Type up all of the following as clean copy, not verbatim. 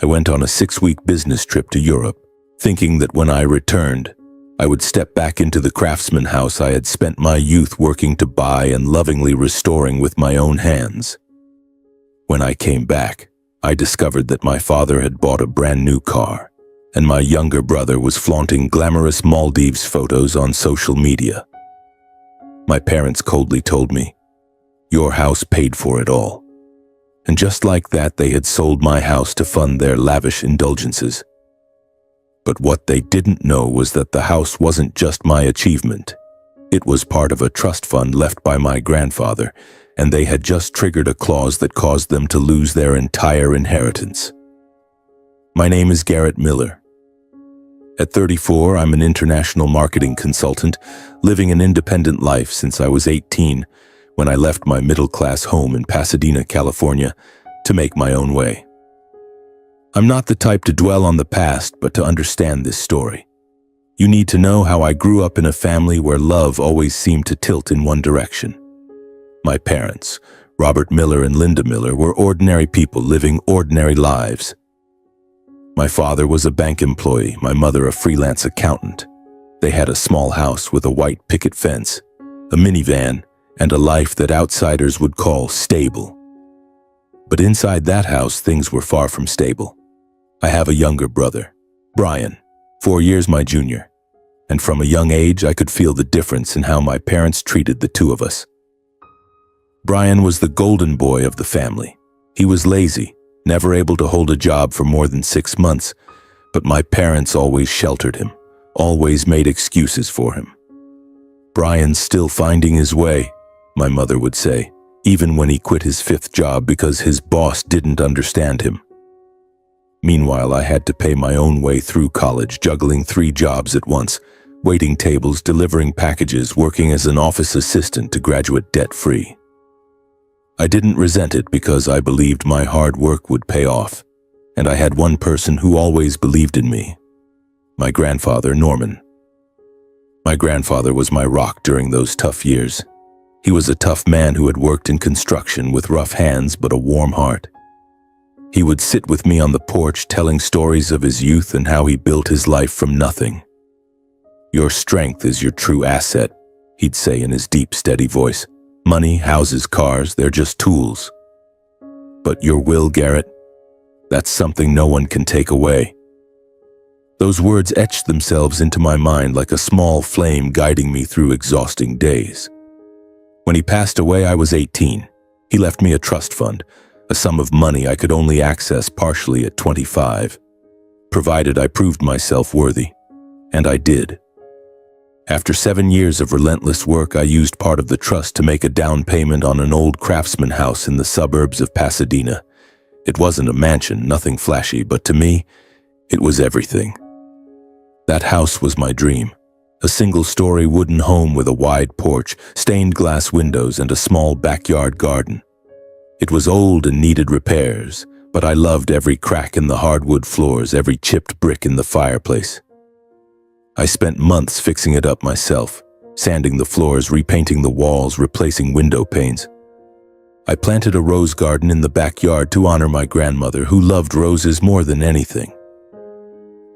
I went on a 6-week business trip to Europe, thinking that when I returned, I would step back into the craftsman house I had spent my youth working to buy and lovingly restoring with my own hands. When I came back, I discovered that my father had bought a brand new car, and my younger brother was flaunting glamorous Maldives photos on social media. My parents coldly told me, "Your house paid for it all." And just like that, they had sold my house to fund their lavish indulgences. But what they didn't know was that the house wasn't just my achievement. It was part of a trust fund left by my grandfather, and they had just triggered a clause that caused them to lose their entire inheritance. My name is Garrett Miller. At 34, I'm an international marketing consultant, living an independent life since I was 18, when I left my middle-class home in Pasadena, California, to make my own way. I'm not the type to dwell on the past, but to understand this story. You need to know how I grew up in a family where love always seemed to tilt in one direction. My parents, Robert Miller and Linda Miller, were ordinary people living ordinary lives. My father was a bank employee, my mother a freelance accountant. They had a small house with a white picket fence, a minivan, and a life that outsiders would call stable. But inside that house, things were far from stable. I have a younger brother, Brian, 4 years my junior, and from a young age I could feel the difference in how my parents treated the two of us. Brian was the golden boy of the family. He was lazy, never able to hold a job for more than 6 months, but my parents always sheltered him, always made excuses for him. "Brian's still finding his way," my mother would say, even when he quit his 5th job because his boss didn't understand him. Meanwhile, I had to pay my own way through college, juggling 3 jobs at once, waiting tables, delivering packages, working as an office assistant to graduate debt-free. I didn't resent it because I believed my hard work would pay off, and I had one person who always believed in me, my grandfather, Norman. My grandfather was my rock during those tough years. He was a tough man who had worked in construction with rough hands but a warm heart. He would sit with me on the porch telling stories of his youth and how he built his life from nothing. "Your strength is your true asset," he'd say in his deep, steady voice. "Money, houses, cars, they're just tools. But your will, Garrett, that's something no one can take away." Those words etched themselves into my mind like a small flame guiding me through exhausting days. When he passed away, I was 18. He left me a trust fund, a sum of money I could only access partially at 25, provided I proved myself worthy. And I did. After 7 years of relentless work, I used part of the trust to make a down payment on an old craftsman house in the suburbs of Pasadena. It wasn't a mansion, nothing flashy, but to me, it was everything. That house was my dream. A single-story wooden home with a wide porch, stained glass windows, and a small backyard garden. It was old and needed repairs, but I loved every crack in the hardwood floors, every chipped brick in the fireplace. I spent months fixing it up myself, sanding the floors, repainting the walls, replacing window panes. I planted a rose garden in the backyard to honor my grandmother, who loved roses more than anything.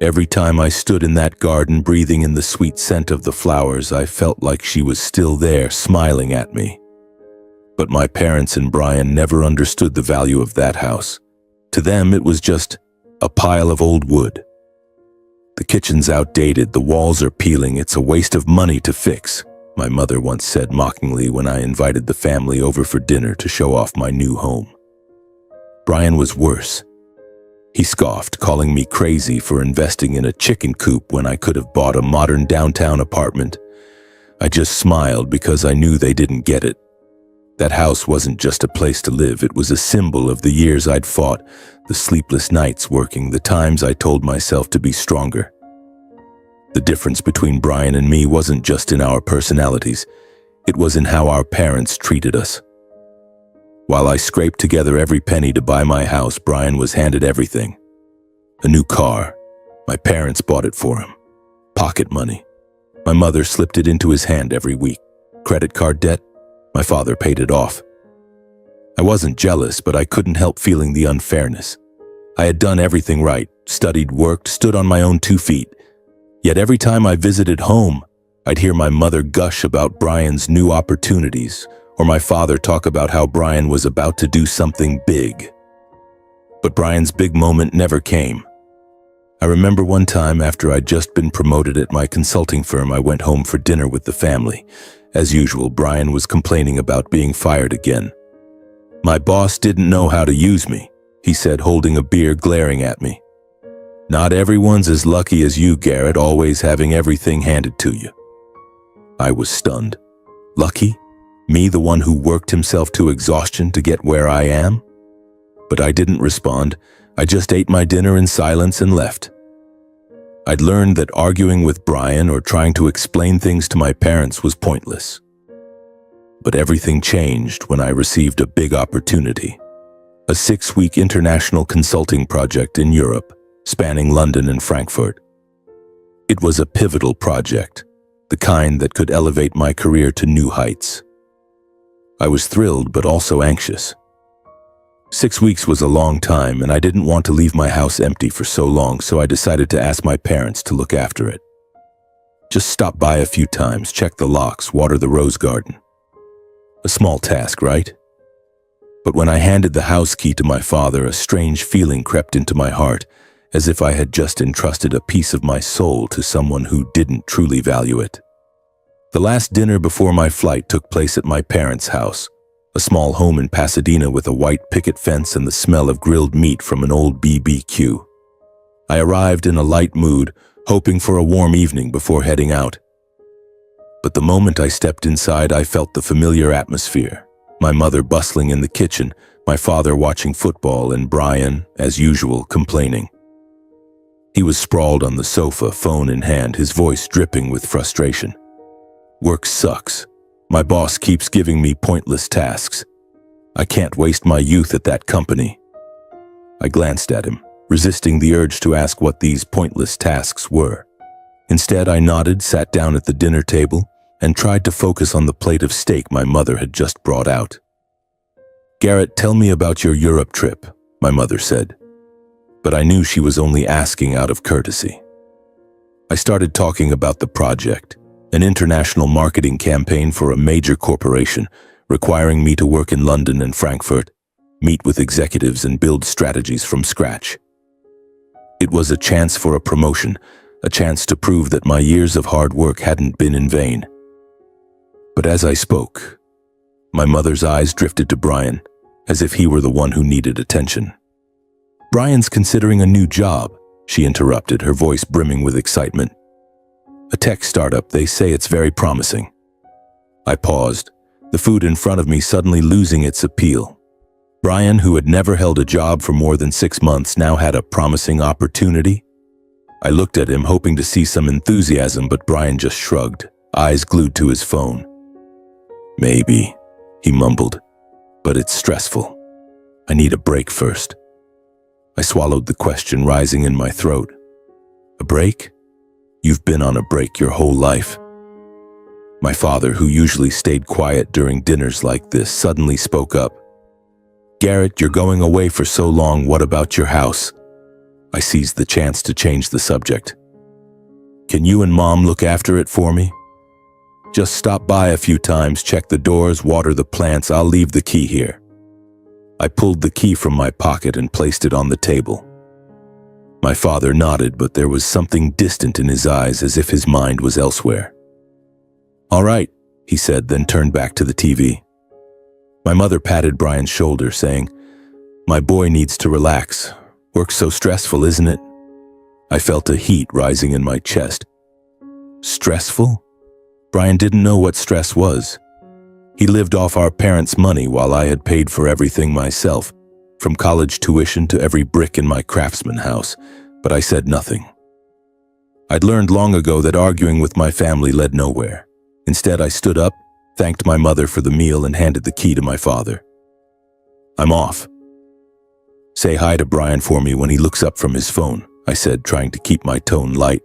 Every time I stood in that garden, breathing in the sweet scent of the flowers, I felt like she was still there, smiling at me. But my parents and Brian never understood the value of that house. To them, it was just a pile of old wood. "The kitchen's outdated, the walls are peeling, it's a waste of money to fix," my mother once said mockingly when I invited the family over for dinner to show off my new home. Brian was worse. He scoffed, calling me crazy for investing in a chicken coop when I could have bought a modern downtown apartment. I just smiled because I knew they didn't get it. That house wasn't just a place to live, it was a symbol of the years I'd fought, the sleepless nights working, the times I told myself to be stronger. The difference between Brian and me wasn't just in our personalities, it was in how our parents treated us. While I scraped together every penny to buy my house, Brian was handed everything. A new car. My parents bought it for him. Pocket money. My mother slipped it into his hand every week. Credit card debt. My father paid it off. I wasn't jealous, but I couldn't help feeling the unfairness. I had done everything right, studied, worked, stood on my own 2 feet. Yet every time I visited home, I'd hear my mother gush about Brian's new opportunities, or my father talk about how Brian was about to do something big. But Brian's big moment never came. I remember one time after I'd just been promoted at my consulting firm, I went home for dinner with the family. As usual, Brian was complaining about being fired again. "My boss didn't know how to use me," he said, holding a beer, glaring at me. "Not everyone's as lucky as you, Garrett, always having everything handed to you." I was stunned. Lucky? Me, the one who worked himself to exhaustion to get where I am? But I didn't respond. I just ate my dinner in silence and left. I'd learned that arguing with Brian or trying to explain things to my parents was pointless. But everything changed when I received a big opportunity. A 6-week international consulting project in Europe, spanning London and Frankfurt. It was a pivotal project, the kind that could elevate my career to new heights. I was thrilled but also anxious. 6 weeks was a long time, and I didn't want to leave my house empty for so long, so I decided to ask my parents to look after it. Just stop by a few times, check the locks, water the rose garden. A small task, right? But when I handed the house key to my father, a strange feeling crept into my heart, as if I had just entrusted a piece of my soul to someone who didn't truly value it. The last dinner before my flight took place at my parents' house, a small home in Pasadena with a white picket fence and the smell of grilled meat from an old BBQ. I arrived in a light mood, hoping for a warm evening before heading out. But the moment I stepped inside, I felt the familiar atmosphere. My mother bustling in the kitchen, my father watching football, and Brian, as usual, complaining. He was sprawled on the sofa, phone in hand, his voice dripping with frustration. "Work sucks. My boss keeps giving me pointless tasks. I can't waste my youth at that company." I glanced at him, resisting the urge to ask what these pointless tasks were. Instead, I nodded, sat down at the dinner table, and tried to focus on the plate of steak my mother had just brought out. "Garrett, tell me about your Europe trip," my mother said. But I knew she was only asking out of courtesy. I started talking about the project, an international marketing campaign for a major corporation, requiring me to work in London and Frankfurt, meet with executives and build strategies from scratch. It was a chance for a promotion, a chance to prove that my years of hard work hadn't been in vain. But as I spoke, my mother's eyes drifted to Brian, as if he were the one who needed attention. "Brian's considering a new job," she interrupted, her voice brimming with excitement. "A tech startup, they say it's very promising." I paused, the food in front of me suddenly losing its appeal. Brian, who had never held a job for more than 6 months, now had a promising opportunity? I looked at him, hoping to see some enthusiasm, but Brian just shrugged, eyes glued to his phone. "Maybe," he mumbled, "but it's stressful. I need a break first." I swallowed the question rising in my throat. "A break? You've been on a break your whole life." My father, who usually stayed quiet during dinners like this, suddenly spoke up. "Garrett, you're going away for so long, what about your house?" I seized the chance to change the subject. "Can you and Mom look after it for me? Just stop by a few times, check the doors, water the plants, I'll leave the key here." I pulled the key from my pocket and placed it on the table. My father nodded, but there was something distant in his eyes, as if his mind was elsewhere. "All right," he said, then turned back to the TV. My mother patted Brian's shoulder, saying, "My boy needs to relax. Work's so stressful, isn't it?" I felt a heat rising in my chest. Stressful? Brian didn't know what stress was. He lived off our parents' money while I had paid for everything myself, from college tuition to every brick in my craftsman house, but I said nothing. I'd learned long ago that arguing with my family led nowhere. Instead, I stood up, thanked my mother for the meal, and handed the key to my father. "I'm off. Say hi to Brian for me when he looks up from his phone," I said, trying to keep my tone light.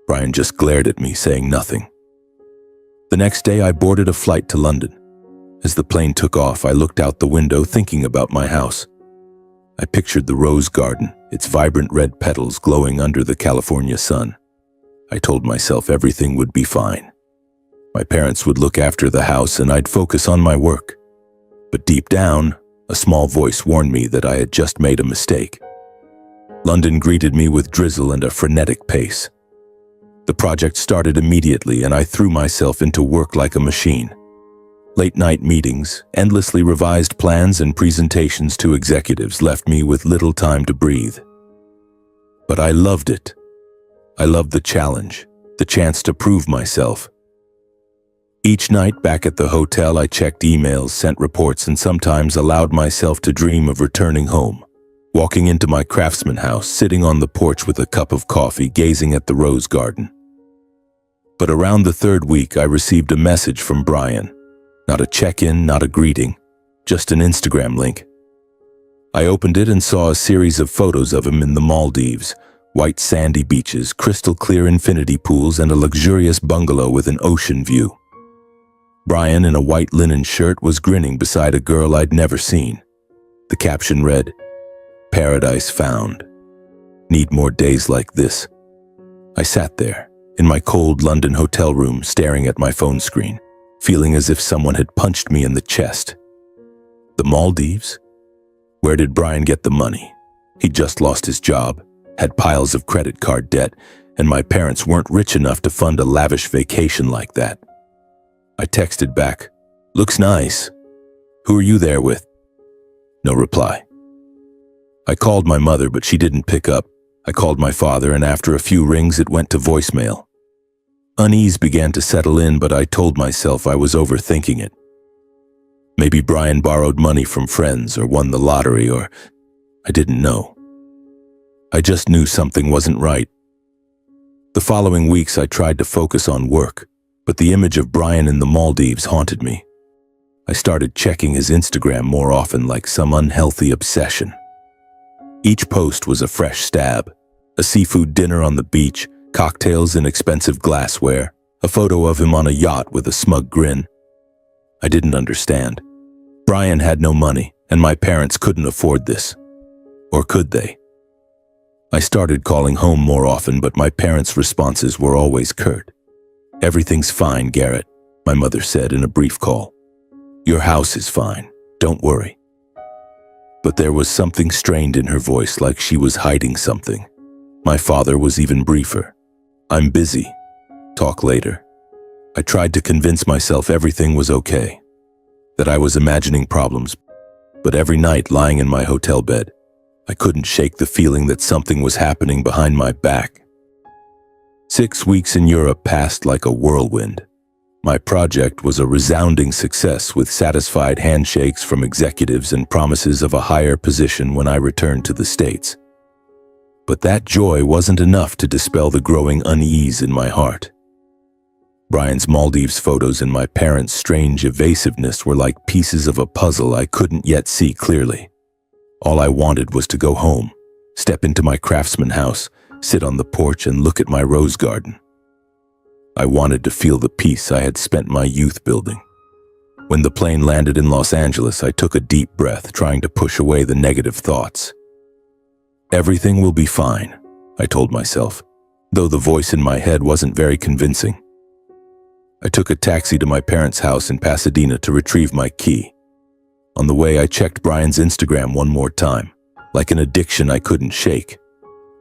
Brian just glared at me, saying nothing. The next day, I boarded a flight to London. As the plane took off, I looked out the window thinking about my house. I pictured the rose garden, its vibrant red petals glowing under the California sun. I told myself everything would be fine. My parents would look after the house and I'd focus on my work. But deep down, a small voice warned me that I had just made a mistake. London greeted me with drizzle and a frenetic pace. The project started immediately and I threw myself into work like a machine. Late-night meetings, endlessly revised plans and presentations to executives left me with little time to breathe. But I loved it. I loved the challenge, the chance to prove myself. Each night back at the hotel, I checked emails, sent reports, and sometimes allowed myself to dream of returning home. Walking into my craftsman house, sitting on the porch with a cup of coffee, gazing at the rose garden. But around the third week, I received a message from Brian. Not a check-in, not a greeting, just an Instagram link. I opened it and saw a series of photos of him in the Maldives, white sandy beaches, crystal clear infinity pools, and a luxurious bungalow with an ocean view. Brian, in a white linen shirt, was grinning beside a girl I'd never seen. The caption read, "Paradise found. Need more days like this." I sat there, in my cold London hotel room, staring at my phone screen, feeling as if someone had punched me in the chest. The Maldives? Where did Brian get the money? He'd just lost his job, had piles of credit card debt, and my parents weren't rich enough to fund a lavish vacation like that. I texted back, "Looks nice. Who are you there with?" No reply. I called my mother, but she didn't pick up. I called my father, and after a few rings, it went to voicemail. Unease began to settle in, but I told myself I was overthinking it. Maybe Brian borrowed money from friends or won the lottery, or I didn't know. I just knew something wasn't right. The following weeks, I tried to focus on work, but the image of Brian in the Maldives haunted me. I started checking his Instagram more often, like some unhealthy obsession. Each post was a fresh stab: a seafood dinner on the beach, cocktails in expensive glassware, a photo of him on a yacht with a smug grin. I didn't understand. Brian had no money, and my parents couldn't afford this. Or could they? I started calling home more often, but my parents' responses were always curt. "Everything's fine, Garrett," my mother said in a brief call. "Your house is fine, don't worry." But there was something strained in her voice, like she was hiding something. My father was even briefer. "I'm busy. Talk later." I tried to convince myself everything was okay, that I was imagining problems, but every night lying in my hotel bed, I couldn't shake the feeling that something was happening behind my back. 6 weeks in Europe passed like a whirlwind. My project was a resounding success, with satisfied handshakes from executives and promises of a higher position when I returned to the States. But that joy wasn't enough to dispel the growing unease in my heart. Brian's Maldives photos and my parents' strange evasiveness were like pieces of a puzzle I couldn't yet see clearly. All I wanted was to go home, step into my craftsman house, sit on the porch and look at my rose garden. I wanted to feel the peace I had spent my youth building. When the plane landed in Los Angeles, I took a deep breath, trying to push away the negative thoughts. "Everything will be fine," I told myself, though the voice in my head wasn't very convincing. I took a taxi to my parents' house in Pasadena to retrieve my key. On the way, I checked Brian's Instagram one more time, like an addiction I couldn't shake.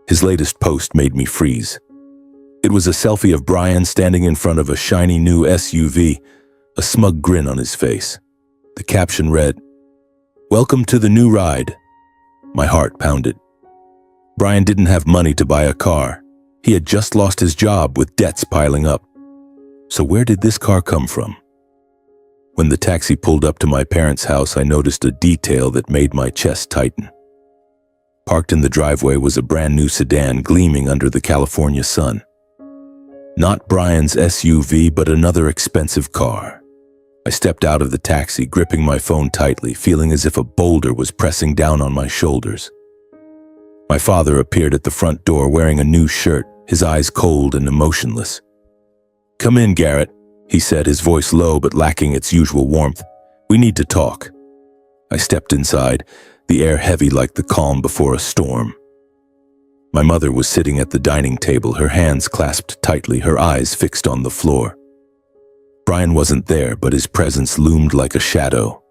His latest post made me freeze. It was a selfie of Brian standing in front of a shiny new SUV, a smug grin on his face. The caption read, "Welcome to the new ride." My heart pounded. Brian didn't have money to buy a car. He had just lost his job with debts piling up. So where did this car come from? When the taxi pulled up to my parents' house, I noticed a detail that made my chest tighten. Parked in the driveway was a brand new sedan gleaming under the California sun. Not Brian's SUV, but another expensive car. I stepped out of the taxi, gripping my phone tightly, feeling as if a boulder was pressing down on my shoulders. My father appeared at the front door wearing a new shirt, his eyes cold and emotionless. "Come in, Garrett," he said, his voice low but lacking its usual warmth. "We need to talk." I stepped inside, the air heavy like the calm before a storm. My mother was sitting at the dining table, her hands clasped tightly, her eyes fixed on the floor. Brian wasn't there, but his presence loomed like a shadow.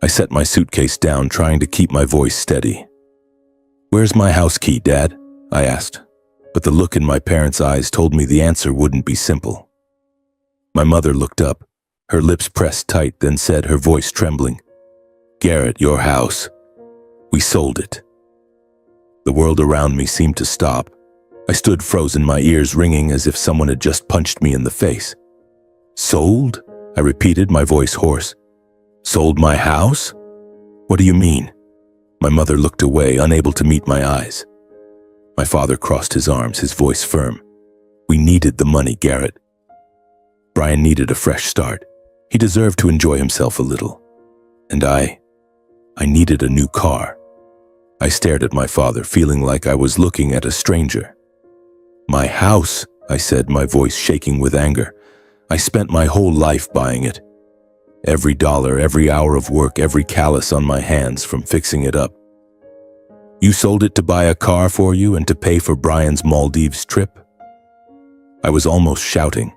I set my suitcase down, trying to keep my voice steady. "Where's my house key, Dad?" I asked, but the look in my parents' eyes told me the answer wouldn't be simple. My mother looked up, her lips pressed tight, then said, her voice trembling, "Garrett, your house. We sold it." The world around me seemed to stop. I stood frozen, my ears ringing as if someone had just punched me in the face. "Sold?" I repeated, my voice hoarse. "Sold my house? What do you mean?" My mother looked away, unable to meet my eyes. My father crossed his arms, his voice firm. "We needed the money, Garrett. Brian needed a fresh start. He deserved to enjoy himself a little. And I needed a new car." I stared at my father, feeling like I was looking at a stranger. "My house," I said, my voice shaking with anger. "I spent my whole life buying it. Every dollar, every hour of work, every callus on my hands from fixing it up. You sold it to buy a car for you and to pay for Brian's Maldives trip?" I was almost shouting,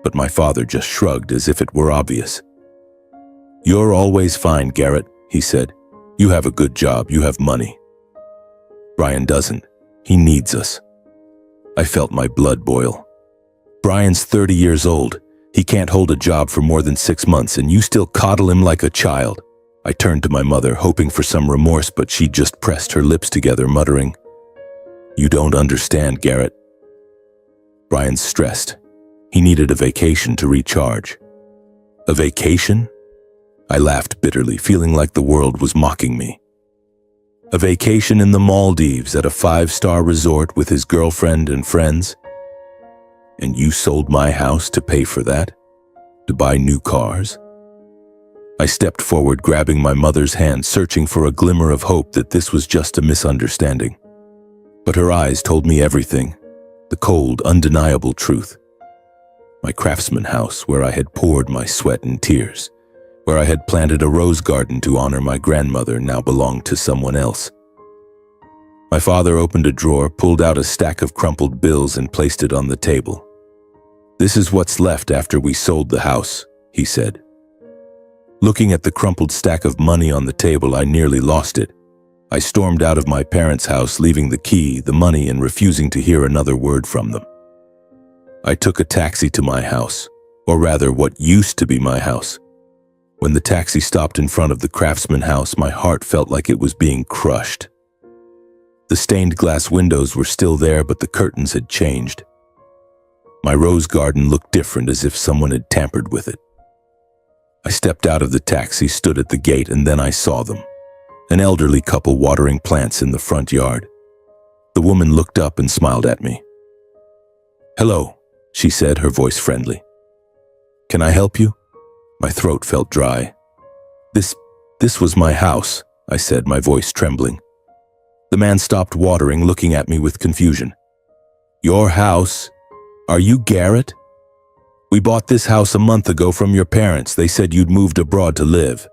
but my father just shrugged as if it were obvious. "You're always fine, Garrett," he said. "You have a good job, you have money. Brian doesn't. He needs us." I felt my blood boil. "Brian's 30 years old. He can't hold a job for more than 6 months, and you still coddle him like a child." I turned to my mother, hoping for some remorse, but she just pressed her lips together, muttering, "You don't understand, Garrett. Brian's stressed. He needed a vacation to recharge." "A vacation?" I laughed bitterly, feeling like the world was mocking me. "A vacation in the Maldives at a 5-star resort with his girlfriend and friends? And you sold my house to pay for that? To buy new cars?" I stepped forward, grabbing my mother's hand, searching for a glimmer of hope that this was just a misunderstanding. But her eyes told me everything, the cold, undeniable truth. My Craftsman house, where I had poured my sweat and tears, where I had planted a rose garden to honor my grandmother, now belonged to someone else. My father opened a drawer, pulled out a stack of crumpled bills and placed it on the table. "This is what's left after we sold the house," he said. Looking at the crumpled stack of money on the table, I nearly lost it. I stormed out of my parents' house, leaving the key, the money, and refusing to hear another word from them. I took a taxi to my house, or rather what used to be my house. When the taxi stopped in front of the Craftsman house, my heart felt like it was being crushed. The stained glass windows were still there, but the curtains had changed. My rose garden looked different, as if someone had tampered with it. I stepped out of the taxi, stood at the gate, and then I saw them. An elderly couple watering plants in the front yard. The woman looked up and smiled at me. "Hello," she said, her voice friendly. "Can I help you?" My throat felt dry. This was my house," I said, my voice trembling. The man stopped watering, looking at me with confusion. "Your house? Are you Garrett? We bought this house a month ago from your parents. They said you'd moved abroad to live."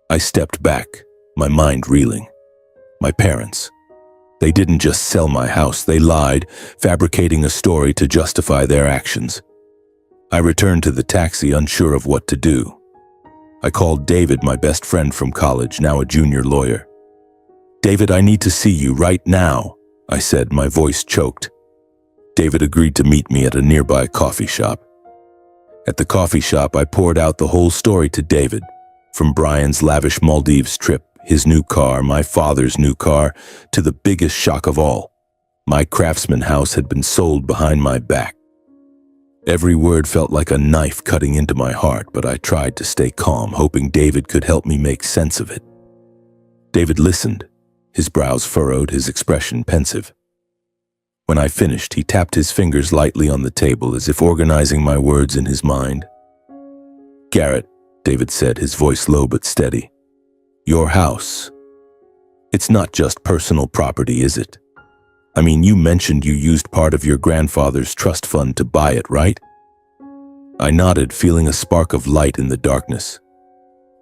I stepped back, my mind reeling. My parents. They didn't just sell my house, they lied, fabricating a story to justify their actions. I returned to the taxi, unsure of what to do. I called David, my best friend from college, now a junior lawyer. "David, I need to see you right now," I said, my voice choked. David agreed to meet me at a nearby coffee shop. At the coffee shop, I poured out the whole story to David, from Brian's lavish Maldives trip, his new car, my father's new car, to the biggest shock of all. My Craftsman house had been sold behind my back. Every word felt like a knife cutting into my heart, but I tried to stay calm, hoping David could help me make sense of it. David listened, his brows furrowed, his expression pensive. When I finished, he tapped his fingers lightly on the table, as if organizing my words in his mind. "Garrett," David said, his voice low but steady. "Your house. It's not just personal property, is it? I mean, you mentioned you used part of your grandfather's trust fund to buy it, right?" I nodded, feeling a spark of light in the darkness.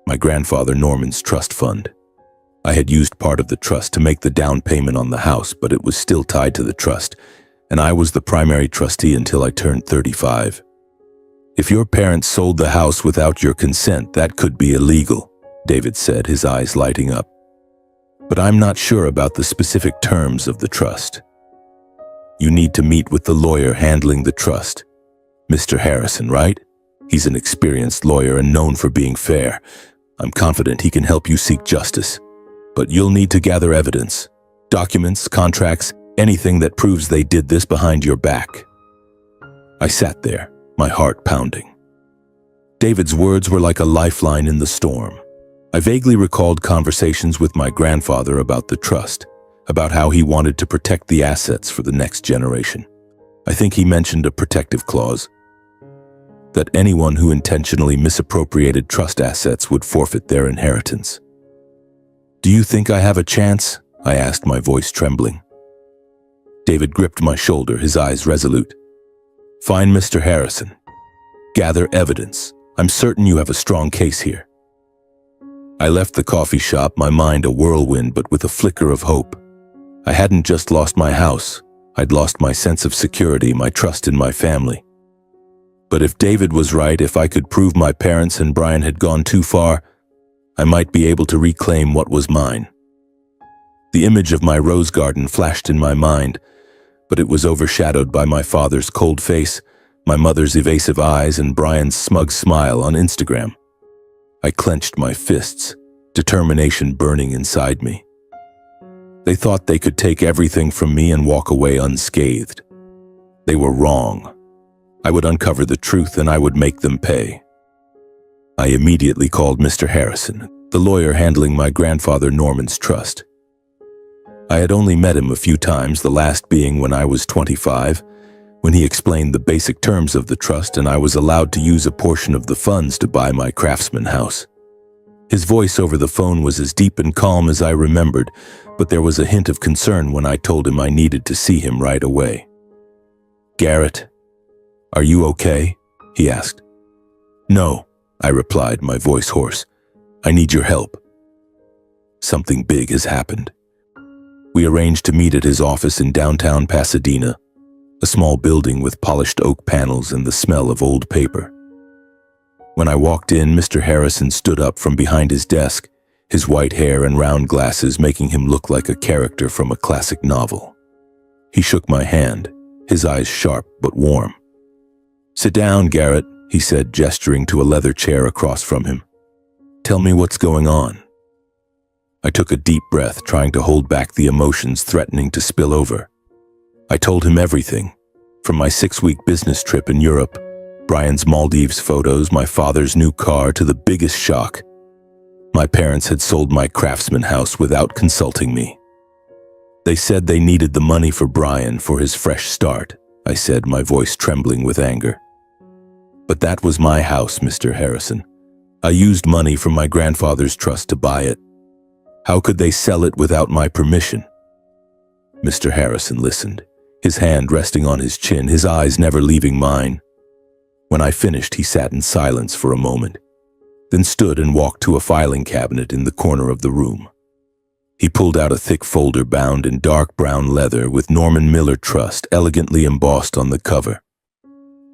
My grandfather Norman's trust fund. I had used part of the trust to make the down payment on the house, but it was still tied to the trust, and I was the primary trustee until I turned 35. If your parents sold the house without your consent, that could be illegal, David said, his eyes lighting up. But I'm not sure about the specific terms of the trust. You need to meet with the lawyer handling the trust. Mr. Harrison, right? He's an experienced lawyer and known for being fair. I'm confident he can help you seek justice. But you'll need to gather evidence, documents, contracts, anything that proves they did this behind your back. I sat there, my heart pounding. David's words were like a lifeline in the storm. I vaguely recalled conversations with my grandfather about the trust, about how he wanted to protect the assets for the next generation. I think he mentioned a protective clause, that anyone who intentionally misappropriated trust assets would forfeit their inheritance. Do you think I have a chance? I asked, my voice trembling. David gripped my shoulder, his eyes resolute. Fine, Mr. Harrison. Gather evidence. I'm certain you have a strong case here. I left the coffee shop, my mind a whirlwind, but with a flicker of hope. I hadn't just lost my house. I'd lost my sense of security, my trust in my family. But if David was right, if I could prove my parents and Brian had gone too far, I might be able to reclaim what was mine. The image of my rose garden flashed in my mind, but it was overshadowed by my father's cold face, my mother's evasive eyes, and Brian's smug smile on Instagram. I clenched my fists, determination burning inside me. They thought they could take everything from me and walk away unscathed. They were wrong. I would uncover the truth and I would make them pay. I immediately called Mr. Harrison, the lawyer handling my grandfather Norman's trust. I had only met him a few times, the last being when I was 25, when he explained the basic terms of the trust and I was allowed to use a portion of the funds to buy my Craftsman house. His voice over the phone was as deep and calm as I remembered, but there was a hint of concern when I told him I needed to see him right away. Garrett, are you okay? He asked. No, I replied, my voice hoarse. I need your help. Something big has happened. We arranged to meet at his office in downtown Pasadena, a small building with polished oak panels and the smell of old paper. When I walked in, Mr. Harrison stood up from behind his desk, his white hair and round glasses making him look like a character from a classic novel. He shook my hand, his eyes sharp but warm. Sit down, Garrett, he said, gesturing to a leather chair across from him. Tell me what's going on. I took a deep breath, trying to hold back the emotions threatening to spill over. I told him everything, from my 6-week business trip in Europe, Brian's Maldives photos, my father's new car, to the biggest shock. My parents had sold my Craftsman house without consulting me. They said they needed the money for Brian for his fresh start, I said, my voice trembling with anger. But that was my house, Mr. Harrison. I used money from my grandfather's trust to buy it. How could they sell it without my permission? Mr. Harrison listened, his hand resting on his chin, his eyes never leaving mine. When I finished, he sat in silence for a moment, then stood and walked to a filing cabinet in the corner of the room. He pulled out a thick folder bound in dark brown leather with Norman Miller Trust elegantly embossed on the cover.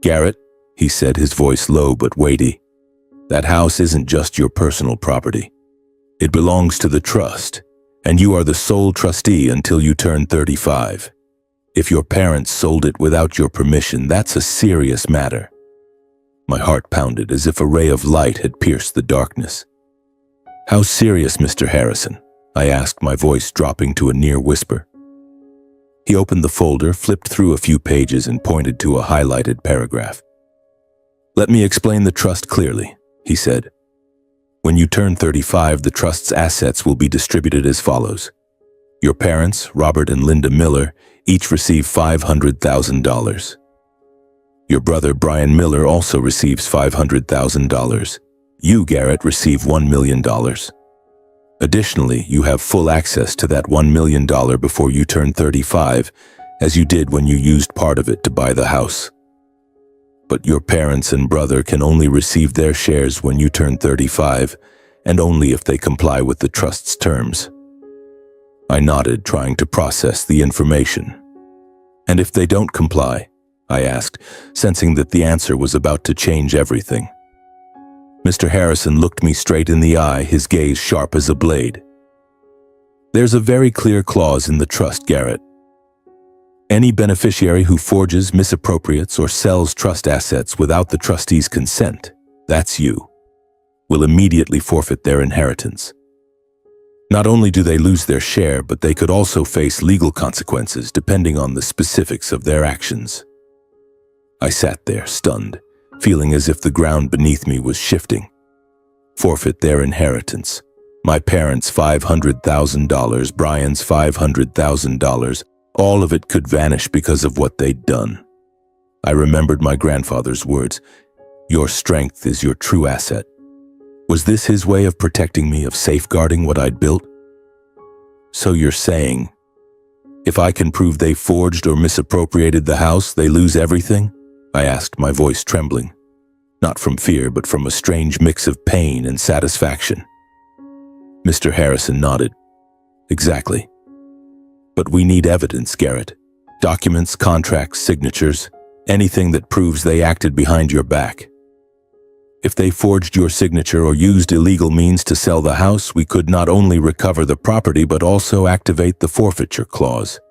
Garrett, he said, his voice low but weighty, that house isn't just your personal property. It belongs to the trust, and you are the sole trustee until you turn 35. If your parents sold it without your permission, that's a serious matter. My heart pounded as if a ray of light had pierced the darkness. How serious, Mr. Harrison? I asked, my voice dropping to a near whisper. He opened the folder, flipped through a few pages, and pointed to a highlighted paragraph. Let me explain the trust clearly, he said. When you turn 35, the trust's assets will be distributed as follows. Your parents, Robert and Linda Miller, each receive $500,000. Your brother, Brian Miller, also receives $500,000. You, Garrett, receive $1 million. Additionally, you have full access to that $1 million before you turn 35, as you did when you used part of it to buy the house. But your parents and brother can only receive their shares when you turn 35, and only if they comply with the trust's terms. I nodded, trying to process the information. And if they don't comply? I asked, sensing that the answer was about to change everything. Mr. Harrison looked me straight in the eye, his gaze sharp as a blade. There's a very clear clause in the trust, Garrett. Any beneficiary who forges, misappropriates, or sells trust assets without the trustee's consent, that's you, will immediately forfeit their inheritance. Not only do they lose their share, but they could also face legal consequences depending on the specifics of their actions. I sat there, stunned, feeling as if the ground beneath me was shifting. Forfeit their inheritance. My parents' $500,000, Brian's $500,000, all of it could vanish because of what they'd done. I remembered my grandfather's words, "Your strength is your true asset." Was this his way of protecting me, of safeguarding what I'd built? So you're saying, if I can prove they forged or misappropriated the house, they lose everything? I asked, my voice trembling. Not from fear, but from a strange mix of pain and satisfaction. Mr. Harrison nodded. Exactly. But we need evidence, Garrett. Documents, contracts, signatures, anything that proves they acted behind your back. If they forged your signature or used illegal means to sell the house, we could not only recover the property but also activate the forfeiture clause.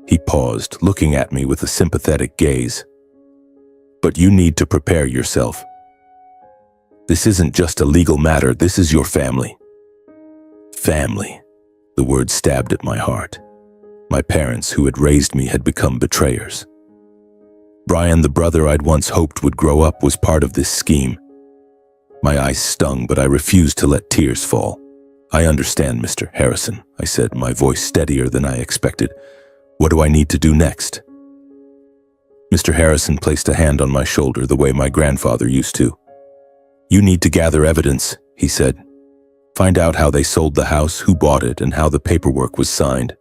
He paused, looking at me with a sympathetic gaze. But you need to prepare yourself. This isn't just a legal matter, this is your family. Family. The word stabbed at my heart. My parents, who had raised me, had become betrayers. Brian, the brother I'd once hoped would grow up, was part of this scheme. My eyes stung, but I refused to let tears fall. I understand, Mr. Harrison, I said, my voice steadier than I expected. What do I need to do next? Mr. Harrison placed a hand on my shoulder the way my grandfather used to. You need to gather evidence, he said. Find out how they sold the house, who bought it, and how the paperwork was signed.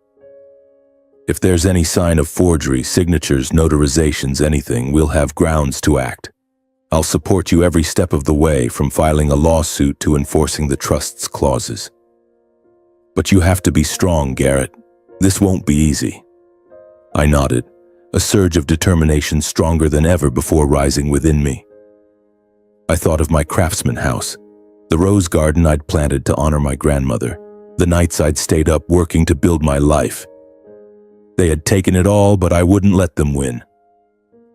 If there's any sign of forgery, signatures, notarizations, anything, we'll have grounds to act. I'll support you every step of the way, from filing a lawsuit to enforcing the trust's clauses. But you have to be strong, Garrett. This won't be easy. I nodded, a surge of determination stronger than ever before rising within me. I thought of my craftsman house, the rose garden I'd planted to honor my grandmother, the nights I'd stayed up working to build my life. They had taken it all, but I wouldn't let them win.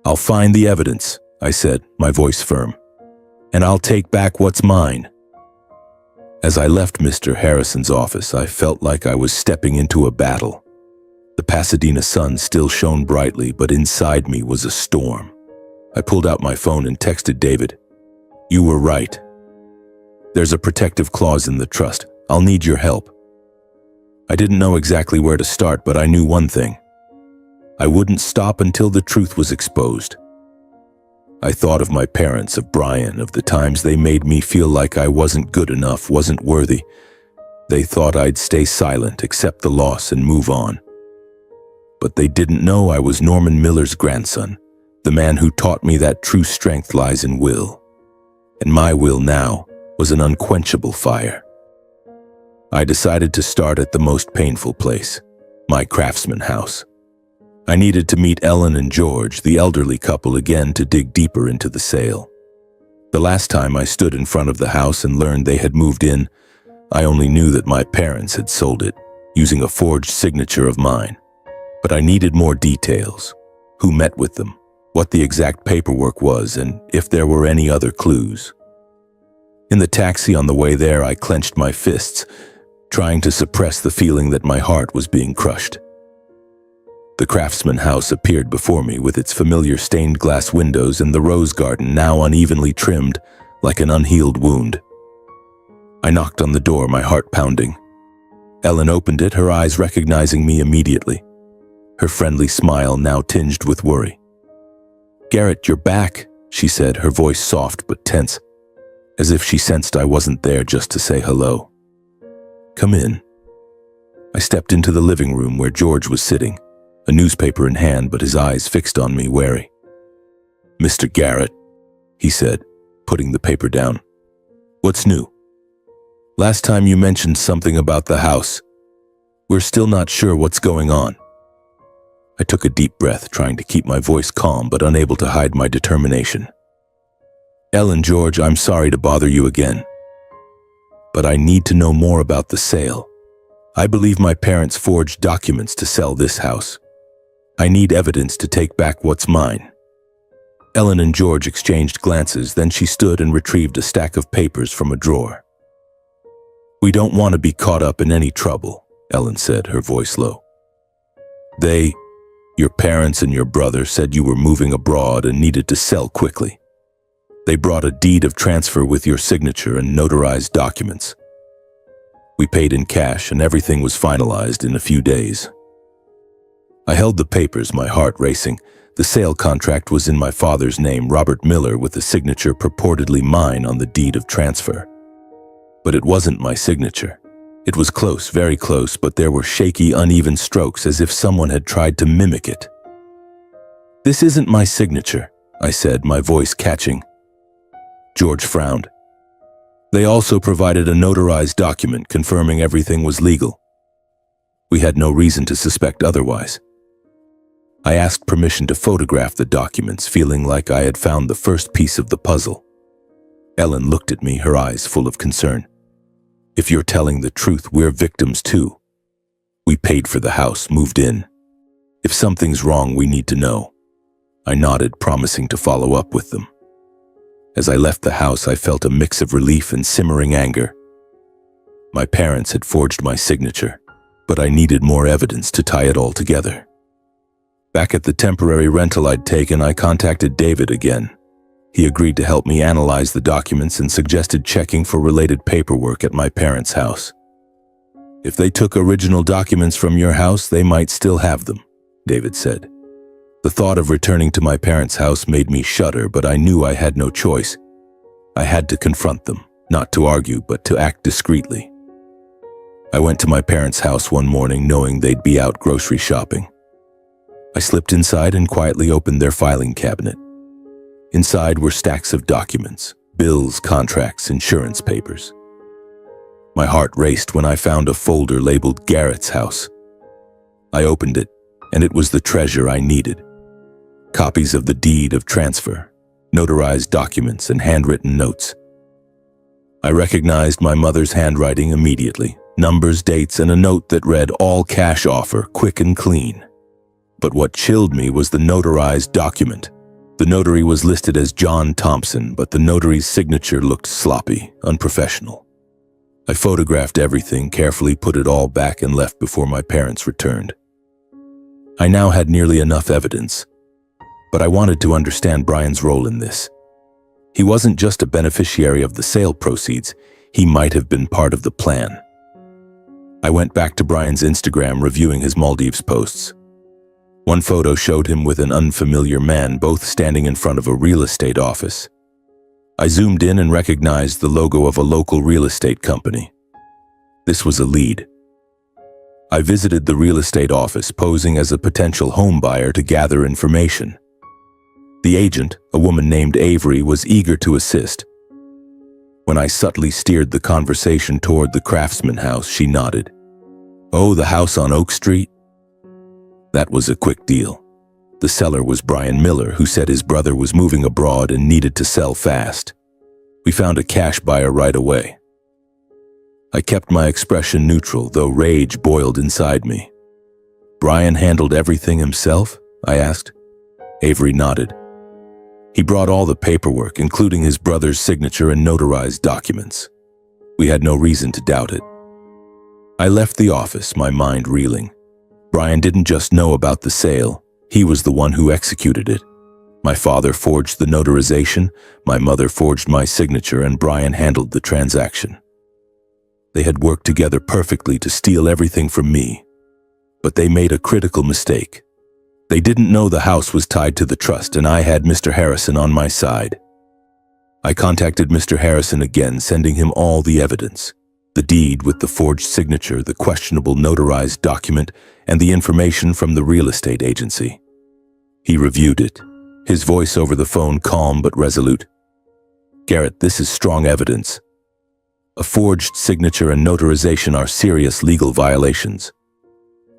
I'll find the evidence, I said, my voice firm, and I'll take back what's mine. As I left Mr. Harrison's office, I felt like I was stepping into a battle. The Pasadena sun still shone brightly, but inside me was a storm. I pulled out my phone and texted David. You were right. There's a protective clause in the trust. I'll need your help. I didn't know exactly where to start, but I knew one thing. I wouldn't stop until the truth was exposed. I thought of my parents, of Brian, of the times they made me feel like I wasn't good enough, wasn't worthy. They thought I'd stay silent, accept the loss, and move on. But they didn't know I was Norman Miller's grandson, the man who taught me that true strength lies in will. And my will now was an unquenchable fire. I decided to start at the most painful place, my craftsman house. I needed to meet Ellen and George, the elderly couple, again to dig deeper into the sale. The last time I stood in front of the house and learned they had moved in, I only knew that my parents had sold it, using a forged signature of mine. But I needed more details. Who met with them, what the exact paperwork was, and if there were any other clues. In the taxi on the way there, I clenched my fists, trying to suppress the feeling that my heart was being crushed. The craftsman house appeared before me with its familiar stained glass windows and the rose garden now unevenly trimmed like an unhealed wound. I knocked on the door, my heart pounding. Ellen opened it, her eyes recognizing me immediately, her friendly smile now tinged with worry. "Garrett, you're back," she said, her voice soft but tense, as if she sensed I wasn't there just to say hello. "Come in." I stepped into the living room where George was sitting, a newspaper in hand, but his eyes fixed on me, wary. "Mr. Garrett," he said, putting the paper down. "What's new? Last time you mentioned something about the house. We're still not sure what's going on." I took a deep breath, trying to keep my voice calm but unable to hide my determination. "Ellen, George, I'm sorry to bother you again, but I need to know more about the sale. I believe my parents forged documents to sell this house. I need evidence to take back what's mine." Ellen and George exchanged glances, then she stood and retrieved a stack of papers from a drawer. "We don't want to be caught up in any trouble," Ellen said, her voice low. Your parents and your brother said you were moving abroad and needed to sell quickly. They brought a deed of transfer with your signature and notarized documents. We paid in cash and everything was finalized in a few days." I held the papers, my heart racing. The sale contract was in my father's name, Robert Miller, with a signature purportedly mine on the deed of transfer. But it wasn't my signature. It was close, very close, but there were shaky, uneven strokes as if someone had tried to mimic it. "This isn't my signature," I said, my voice catching. George frowned. "They also provided a notarized document confirming everything was legal. We had no reason to suspect otherwise." I asked permission to photograph the documents, feeling like I had found the first piece of the puzzle. Ellen looked at me, her eyes full of concern. "If you're telling the truth, we're victims too. We paid for the house, moved in. If something's wrong, we need to know." I nodded, promising to follow up with them. As I left the house, I felt a mix of relief and simmering anger. My parents had forged my signature, but I needed more evidence to tie it all together. Back at the temporary rental I'd taken, I contacted David again. He agreed to help me analyze the documents and suggested checking for related paperwork at my parents' house. "If they took original documents from your house, they might still have them," David said. The thought of returning to my parents' house made me shudder, but I knew I had no choice. I had to confront them, not to argue, but to act discreetly. I went to my parents' house one morning knowing they'd be out grocery shopping. I slipped inside and quietly opened their filing cabinet. Inside were stacks of documents, bills, contracts, insurance papers. My heart raced when I found a folder labeled Garrett's House. I opened it, and it was the treasure I needed. Copies of the deed of transfer, notarized documents, and handwritten notes. I recognized my mother's handwriting immediately, numbers, dates, and a note that read, "All cash offer, quick and clean." But what chilled me was the notarized document. The notary was listed as John Thompson, but the notary's signature looked sloppy, unprofessional. I photographed everything, carefully put it all back, and left before my parents returned. I now had nearly enough evidence, but I wanted to understand Brian's role in this. He wasn't just a beneficiary of the sale proceeds, he might have been part of the plan. I went back to Brian's Instagram, reviewing his Maldives posts. One photo showed him with an unfamiliar man, both standing in front of a real estate office. I zoomed in and recognized the logo of a local real estate company. This was a lead. I visited the real estate office, posing as a potential home buyer to gather information. The agent, a woman named Avery, was eager to assist. When I subtly steered the conversation toward the Craftsman House, she nodded. "Oh, the house on Oak Street?" That was a quick deal. The seller was Brian Miller, who said his brother was moving abroad and needed to sell fast. We found a cash buyer right away. I kept my expression neutral, though rage boiled inside me. "Brian handled everything himself?" I asked. Avery nodded. "He brought all the paperwork, including his brother's signature and notarized documents. We had no reason to doubt it." I left the office, my mind reeling. Brian didn't just know about the sale, he was the one who executed it. My father forged the notarization, my mother forged my signature, and Brian handled the transaction. They had worked together perfectly to steal everything from me. But they made a critical mistake. They didn't know the house was tied to the trust, and I had Mr. Harrison on my side. I contacted Mr. Harrison again, sending him all the evidence. The deed with the forged signature, the questionable notarized document, and the information from the real estate agency. He reviewed it, his voice over the phone calm but resolute. "Garrett, this is strong evidence. A forged signature and notarization are serious legal violations.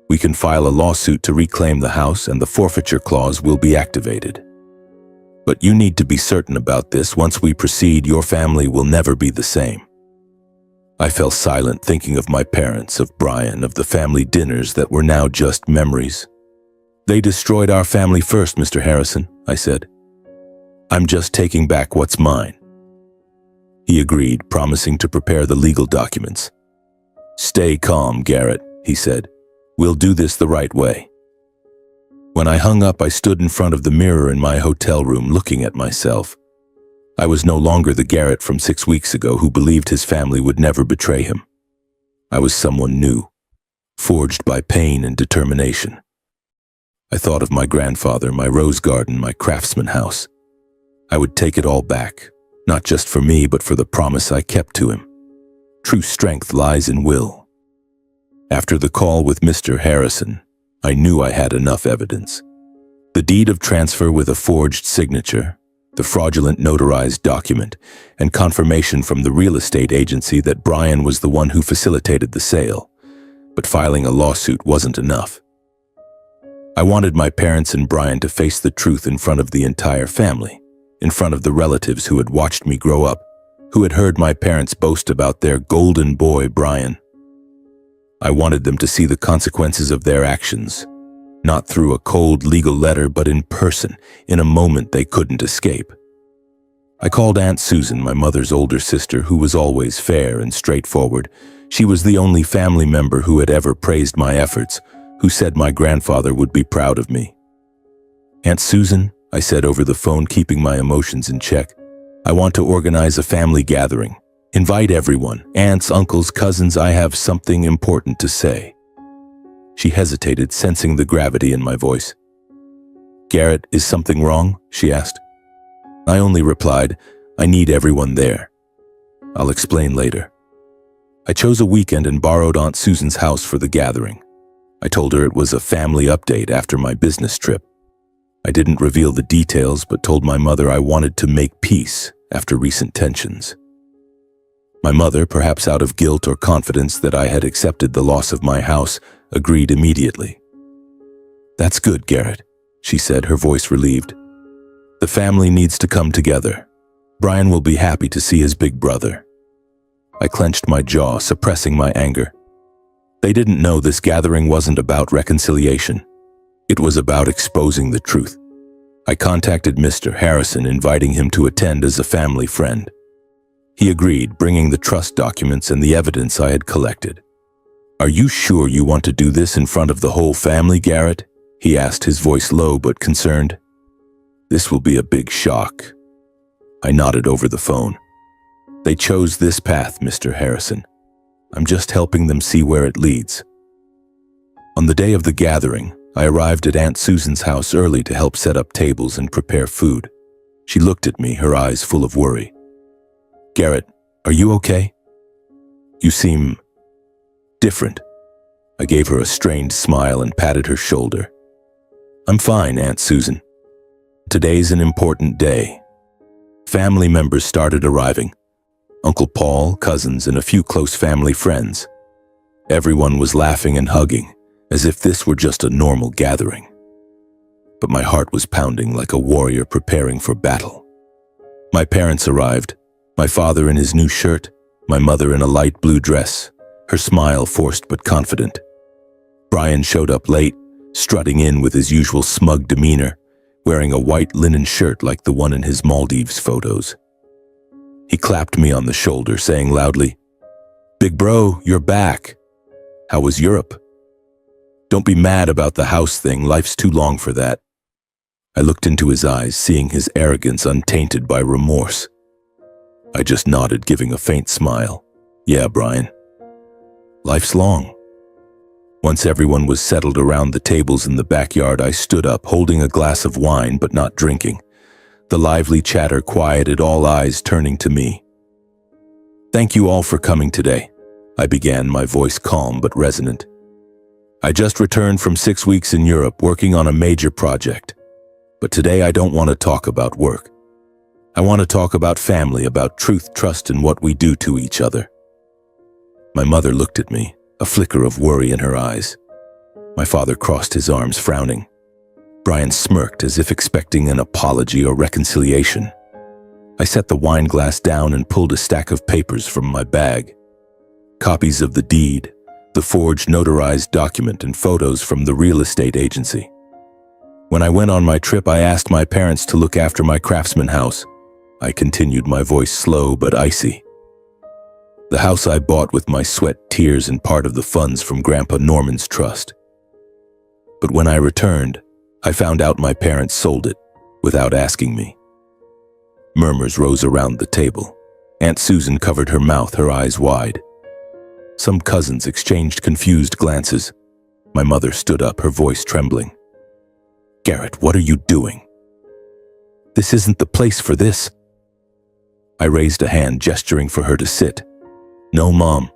We can file a lawsuit to reclaim the house and the forfeiture clause will be activated. But you need to be certain about this. Once we proceed, your family will never be the same. I fell silent, thinking of my parents, of Brian, of the family dinners that were now just memories. They destroyed our family first, Mr. Harrison, I said. I'm just taking back what's mine. He agreed, promising to prepare the legal documents. Stay calm, Garrett, he said. We'll do this the right way. When I hung up, I stood in front of the mirror in my hotel room looking at myself. I was no longer the Garrett from 6 weeks ago who believed his family would never betray him. I was someone new, forged by pain and determination. I thought of my grandfather, my rose garden, my craftsman house. I would take it all back, not just for me, but for the promise I kept to him. True strength lies in will. After the call with Mr. Harrison, I knew I had enough evidence. The deed of transfer with a forged signature, the fraudulent notarized document, and confirmation from the real estate agency that Brian was the one who facilitated the sale. But filing a lawsuit wasn't enough. I wanted my parents and Brian to face the truth in front of the entire family, in front of the relatives who had watched me grow up, who had heard my parents boast about their golden boy, Brian. I wanted them to see the consequences of their actions, not through a cold legal letter, but in person, in a moment they couldn't escape. I called Aunt Susan, my mother's older sister, who was always fair and straightforward. She was the only family member who had ever praised my efforts, who said my grandfather would be proud of me. Aunt Susan, I said over the phone, keeping my emotions in check, I want to organize a family gathering. Invite everyone, aunts, uncles, cousins. I have something important to say. She hesitated, sensing the gravity in my voice. Garrett, is something wrong? She asked. I only replied, I need everyone there. I'll explain later. I chose a weekend and borrowed Aunt Susan's house for the gathering. I told her it was a family update after my business trip. I didn't reveal the details, but told my mother I wanted to make peace after recent tensions. My mother, perhaps out of guilt or confidence that I had accepted the loss of my house, agreed immediately. That's good, Garrett, she said, her voice relieved. The family needs to come together. Brian will be happy to see his big brother. I clenched my jaw, suppressing my anger. They didn't know this gathering wasn't about reconciliation. It was about exposing the truth. I contacted Mr. Harrison, inviting him to attend as a family friend. He agreed, bringing the trust documents and the evidence I had collected. Are you sure you want to do this in front of the whole family, Garrett? He asked, his voice low but concerned. This will be a big shock. I nodded over the phone. They chose this path, Mr. Harrison. I'm just helping them see where it leads. On the day of the gathering, I arrived at Aunt Susan's house early to help set up tables and prepare food. She looked at me, her eyes full of worry. Garrett, are you okay? You seem different. I gave her a strained smile and patted her shoulder. I'm fine, Aunt Susan. Today's an important day. Family members started arriving. Uncle Paul, cousins, and a few close family friends. Everyone was laughing and hugging, as if this were just a normal gathering. But my heart was pounding like a warrior preparing for battle. My parents arrived, my father in his new shirt, my mother in a light blue dress, her smile forced but confident. Brian showed up late, strutting in with his usual smug demeanor, wearing a white linen shirt like the one in his Maldives photos. He clapped me on the shoulder, saying loudly, "Big bro, you're back. How was Europe? Don't be mad about the house thing, life's too long for that." I looked into his eyes, seeing his arrogance untainted by remorse. I just nodded, giving a faint smile. Yeah, Brian. Life's long. Once everyone was settled around the tables in the backyard, I stood up, holding a glass of wine but not drinking. The lively chatter quieted, all eyes turning to me. Thank you all for coming today, I began, my voice calm but resonant. I just returned from 6 weeks in Europe working on a major project. But today I don't want to talk about work. I want to talk about family, about truth, trust, and what we do to each other. My mother looked at me, a flicker of worry in her eyes. My father crossed his arms, frowning. Brian smirked as if expecting an apology or reconciliation. I set the wine glass down and pulled a stack of papers from my bag. Copies of the deed, the forged notarized document, and photos from the real estate agency. When I went on my trip, I asked my parents to look after my Craftsman house. I continued, my voice slow but icy. The house I bought with my sweat, tears, and part of the funds from Grandpa Norman's trust. But when I returned, I found out my parents sold it without asking me. Murmurs rose around the table. Aunt Susan covered her mouth, her eyes wide. Some cousins exchanged confused glances. My mother stood up, her voice trembling. "Garrett, what are you doing? This isn't the place for this." I raised a hand, gesturing for her to sit. "No, Mom.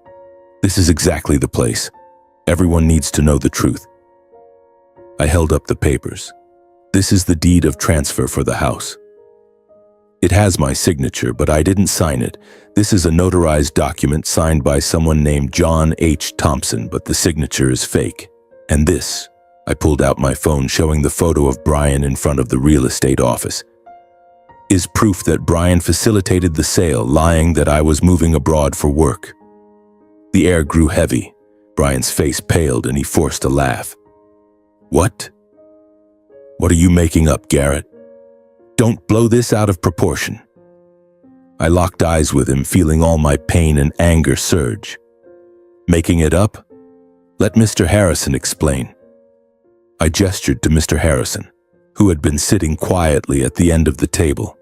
This is exactly the place. Everyone needs to know the truth." I held up the papers. "This is the deed of transfer for the house. It has my signature, but I didn't sign it. This is a notarized document signed by someone named John H. Thompson, but the signature is fake. And this," I pulled out my phone showing the photo of Brian in front of the real estate office, "is proof that Brian facilitated the sale, lying that I was moving abroad for work." The air grew heavy. Brian's face paled and he forced a laugh. "What? What are you making up, Garrett? Don't blow this out of proportion." I locked eyes with him, feeling all my pain and anger surge. "Making it up? Let Mr. Harrison explain." I gestured to Mr. Harrison, who had been sitting quietly at the end of the table.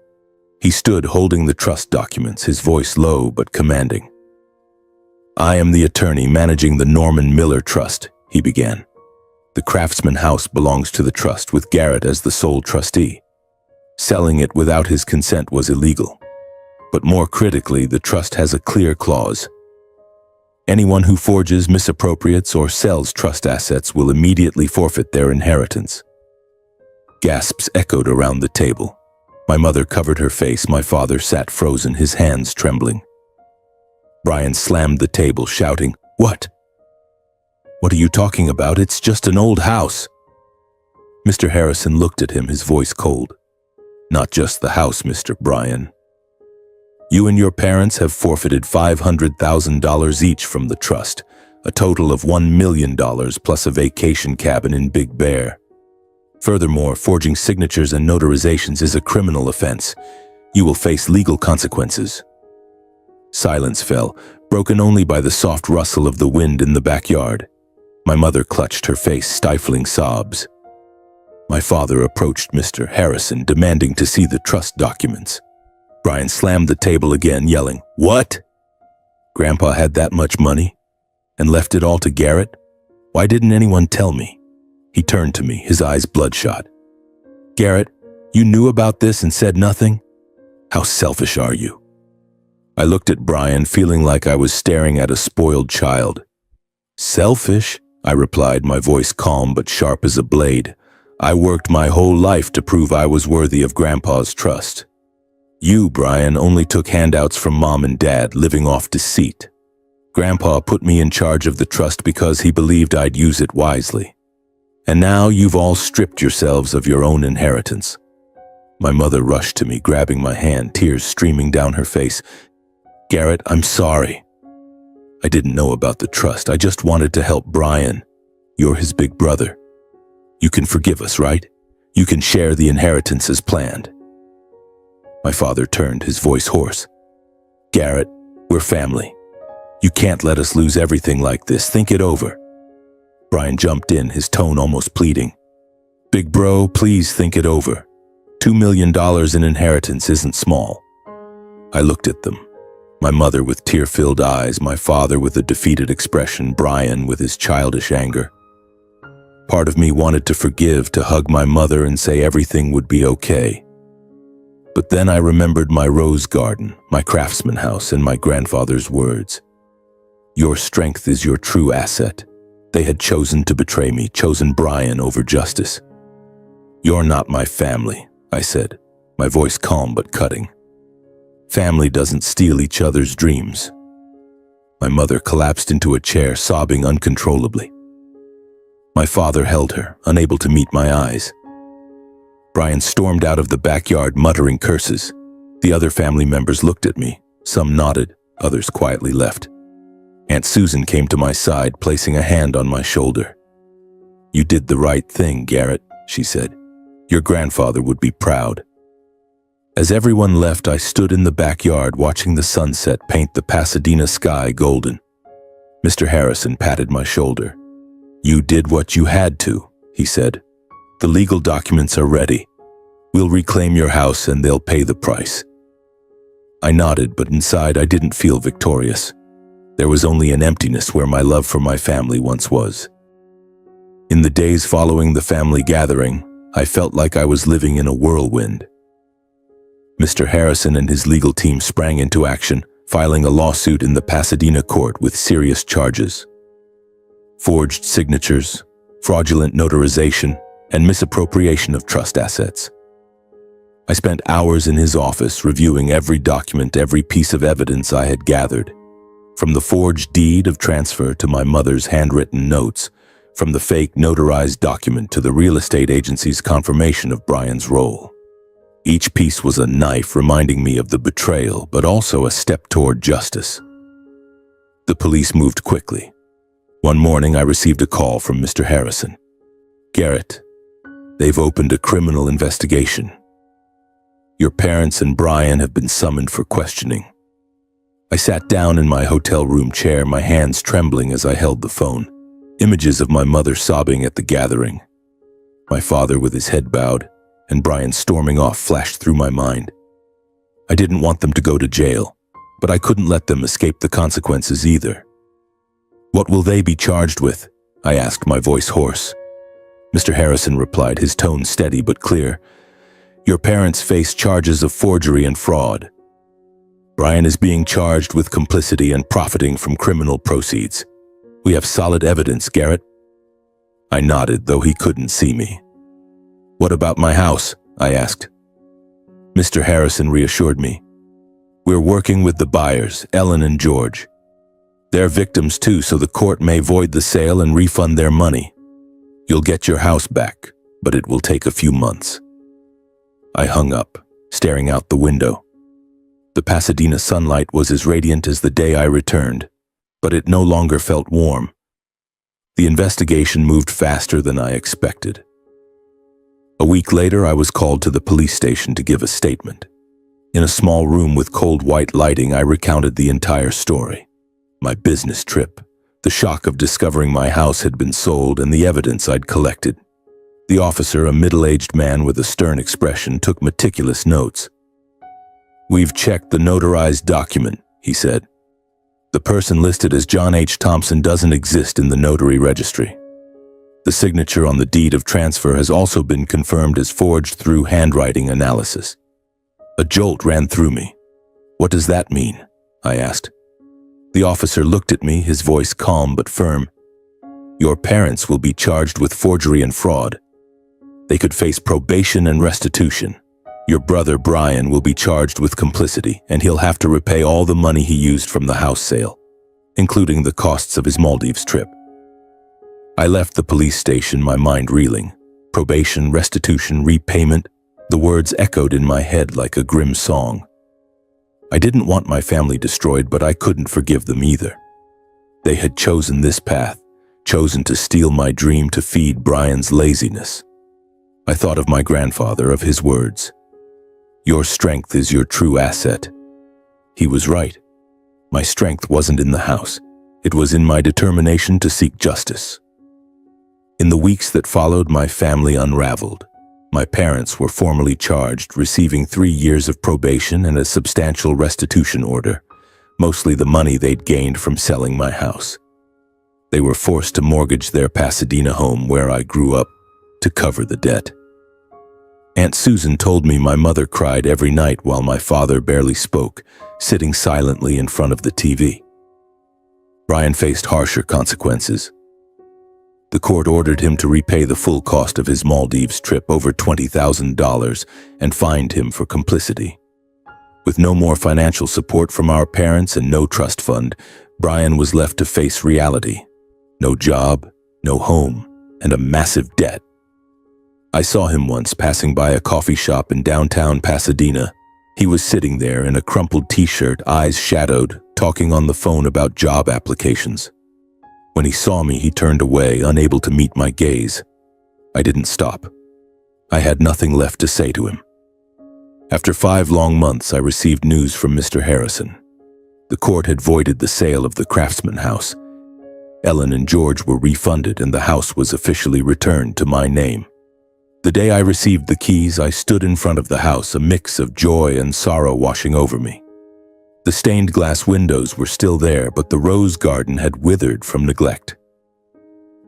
He stood holding the trust documents, his voice low but commanding. "I am the attorney managing the Norman Miller Trust," he began. "The Craftsman house belongs to the trust, with Garrett as the sole trustee. Selling it without his consent was illegal. But more critically, the trust has a clear clause. Anyone who forges, misappropriates, or sells trust assets will immediately forfeit their inheritance." Gasps echoed around the table. My mother covered her face. My father sat frozen, his hands trembling. Brian slammed the table, shouting, "What? What are you talking about? It's just an old house." Mr. Harrison looked at him, his voice cold. "Not just the house, Mr. Brian. You and your parents have forfeited $500,000 each from the trust, a total of $1 million plus a vacation cabin in Big Bear. Furthermore, forging signatures and notarizations is a criminal offense. You will face legal consequences." Silence fell, broken only by the soft rustle of the wind in the backyard. My mother clutched her face, stifling sobs. My father approached Mr. Harrison, demanding to see the trust documents. Brian slammed the table again, yelling, "What? Grandpa had that much money? And left it all to Garrett? Why didn't anyone tell me?" He turned to me, his eyes bloodshot. "Garrett, you knew about this and said nothing? How selfish are you?" I looked at Brian, feeling like I was staring at a spoiled child. "Selfish?" I replied, my voice calm but sharp as a blade. "I worked my whole life to prove I was worthy of Grandpa's trust. You, Brian, only took handouts from Mom and Dad, living off deceit. Grandpa put me in charge of the trust because he believed I'd use it wisely. And now you've all stripped yourselves of your own inheritance." My mother rushed to me, grabbing my hand, tears streaming down her face. "Garrett, I'm sorry. I didn't know about the trust. I just wanted to help Brian. You're his big brother. You can forgive us, right? You can share the inheritance as planned." My father turned, his voice hoarse. "Garrett, we're family. You can't let us lose everything like this. Think it over." Brian jumped in, his tone almost pleading. "Big bro, please think it over. $2 million in inheritance isn't small." I looked at them. My mother with tear-filled eyes, my father with a defeated expression, Brian with his childish anger. Part of me wanted to forgive, to hug my mother and say everything would be okay. But then I remembered my rose garden, my Craftsman house, and my grandfather's words. "Your strength is your true asset." They had chosen to betray me, chosen Brian over justice. "You're not my family," I said, my voice calm but cutting. "Family doesn't steal each other's dreams." My mother collapsed into a chair, sobbing uncontrollably. My father held her, unable to meet my eyes. Brian stormed out of the backyard, muttering curses. The other family members looked at me. Some nodded, others quietly left. Aunt Susan came to my side, placing a hand on my shoulder. "You did the right thing, Garrett," she said. "Your grandfather would be proud." As everyone left, I stood in the backyard watching the sunset paint the Pasadena sky golden. Mr. Harrison patted my shoulder. "You did what you had to," he said. "The legal documents are ready. We'll reclaim your house and they'll pay the price." I nodded, but inside I didn't feel victorious. There was only an emptiness where my love for my family once was. In the days following the family gathering, I felt like I was living in a whirlwind. Mr. Harrison and his legal team sprang into action, filing a lawsuit in the Pasadena court with serious charges: forged signatures, fraudulent notarization, and misappropriation of trust assets. I spent hours in his office reviewing every document, every piece of evidence I had gathered, from the forged deed of transfer to my mother's handwritten notes, from the fake notarized document to the real estate agency's confirmation of Brian's role. Each piece was a knife reminding me of the betrayal, but also a step toward justice. The police moved quickly. One morning, I received a call from Mr. Harrison. "Garrett, they've opened a criminal investigation. Your parents and Brian have been summoned for questioning." I sat down in my hotel room chair, my hands trembling as I held the phone. Images of my mother sobbing at the gathering, my father with his head bowed, and Brian storming off flashed through my mind. I didn't want them to go to jail, but I couldn't let them escape the consequences either. "What will they be charged with?" I asked, my voice hoarse. Mr. Harrison replied, his tone steady but clear. "Your parents face charges of forgery and fraud. Brian is being charged with complicity and profiting from criminal proceeds. We have solid evidence, Garrett." I nodded, though he couldn't see me. "What about my house?" I asked. Mr. Harrison reassured me. "We're working with the buyers, Ellen and George. They're victims too, so the court may void the sale and refund their money. You'll get your house back, but it will take a few months." I hung up, staring out the window. The Pasadena sunlight was as radiant as the day I returned, but it no longer felt warm. The investigation moved faster than I expected. A week later, I was called to the police station to give a statement. In a small room with cold white lighting, I recounted the entire story. My business trip, the shock of discovering my house had been sold, and the evidence I'd collected. The officer, a middle-aged man with a stern expression, took meticulous notes. "We've checked the notarized document," he said. "The person listed as John H. Thompson doesn't exist in the notary registry. The signature on the deed of transfer has also been confirmed as forged through handwriting analysis." A jolt ran through me. "What does that mean?" I asked. The officer looked at me, his voice calm but firm. "Your parents will be charged with forgery and fraud. They could face probation and restitution. Your brother Brian will be charged with complicity, and he'll have to repay all the money he used from the house sale, including the costs of his Maldives trip." I left the police station, my mind reeling. Probation, restitution, repayment. The words echoed in my head like a grim song. I didn't want my family destroyed, but I couldn't forgive them either. They had chosen this path, chosen to steal my dream to feed Brian's laziness. I thought of my grandfather, of his words. "Your strength is your true asset." He was right. My strength wasn't in the house. It was in my determination to seek justice. In the weeks that followed, my family unraveled. My parents were formally charged, receiving 3 years of probation and a substantial restitution order, mostly the money they'd gained from selling my house. They were forced to mortgage their Pasadena home, where I grew up, to cover the debt. Aunt Susan told me my mother cried every night while my father barely spoke, sitting silently in front of the TV. Brian faced harsher consequences. The court ordered him to repay the full cost of his Maldives trip, over $20,000, and fined him for complicity. With no more financial support from our parents and no trust fund, Brian was left to face reality. No job, no home, and a massive debt. I saw him once passing by a coffee shop in downtown Pasadena. He was sitting there in a crumpled t-shirt, eyes shadowed, talking on the phone about job applications. When he saw me, he turned away, unable to meet my gaze. I didn't stop. I had nothing left to say to him. After 5 long months, I received news from Mr. Harrison. The court had voided the sale of the Craftsman House. Ellen and George were refunded, and the house was officially returned to my name. The day I received the keys, I stood in front of the house, a mix of joy and sorrow washing over me. The stained glass windows were still there, but the rose garden had withered from neglect.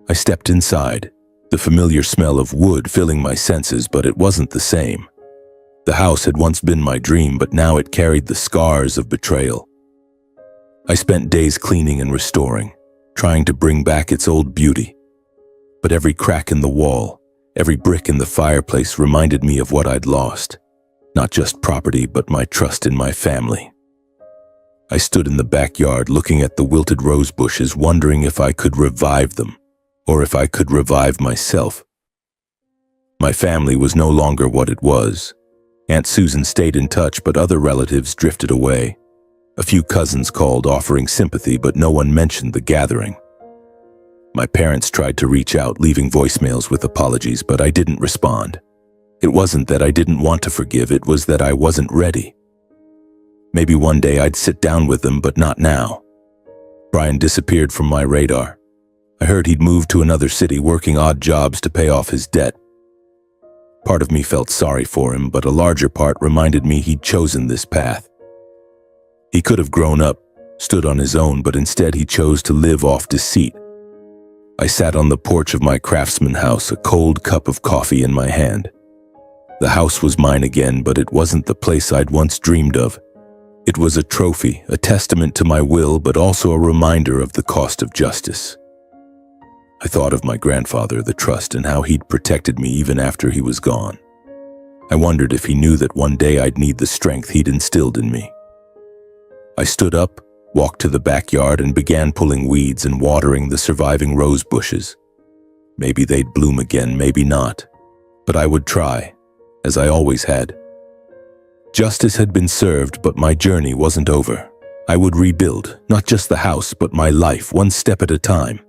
I stepped inside, the familiar smell of wood filling my senses, but it wasn't the same. The house had once been my dream, but now it carried the scars of betrayal. I spent days cleaning and restoring, trying to bring back its old beauty. But every crack in the wall, every brick in the fireplace reminded me of what I'd lost. Not just property, but my trust in my family. I stood in the backyard looking at the wilted rose bushes, wondering if I could revive them, or if I could revive myself. My family was no longer what it was. Aunt Susan stayed in touch, but other relatives drifted away. A few cousins called, offering sympathy, but no one mentioned the gathering. My parents tried to reach out, leaving voicemails with apologies, but I didn't respond. It wasn't that I didn't want to forgive, it was that I wasn't ready. Maybe one day I'd sit down with them, but not now. Brian disappeared from my radar. I heard he'd moved to another city, working odd jobs to pay off his debt. Part of me felt sorry for him, but a larger part reminded me he'd chosen this path. He could have grown up, stood on his own, but instead he chose to live off deceit. I sat on the porch of my Craftsman house, a cold cup of coffee in my hand. The house was mine again, but it wasn't the place I'd once dreamed of. It was a trophy, a testament to my will, but also a reminder of the cost of justice. I thought of my grandfather, the trust, and how he'd protected me even after he was gone. I wondered if he knew that one day I'd need the strength he'd instilled in me. I stood up, walked to the backyard, and began pulling weeds and watering the surviving rose bushes. Maybe they'd bloom again, maybe not. But I would try, as I always had. Justice had been served, but my journey wasn't over. I would rebuild, not just the house, but my life, one step at a time.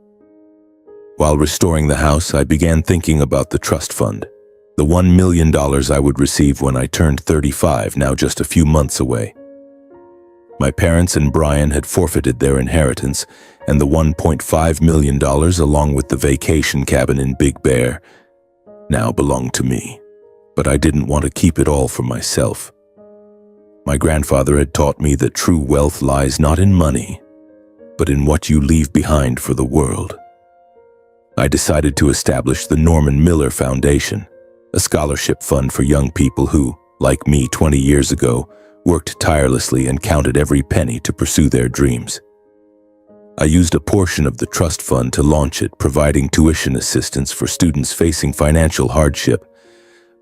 While restoring the house, I began thinking about the trust fund, the $1 million I would receive when I turned 35, now just a few months away. My parents and Brian had forfeited their inheritance, and the $1.5 million, along with the vacation cabin in Big Bear, now belonged to me. But I didn't want to keep it all for myself. My grandfather had taught me that true wealth lies not in money, but in what you leave behind for the world. I decided to establish the Norman Miller Foundation, a scholarship fund for young people who, like me 20 years ago, worked tirelessly and counted every penny to pursue their dreams. I used a portion of the trust fund to launch it, providing tuition assistance for students facing financial hardship,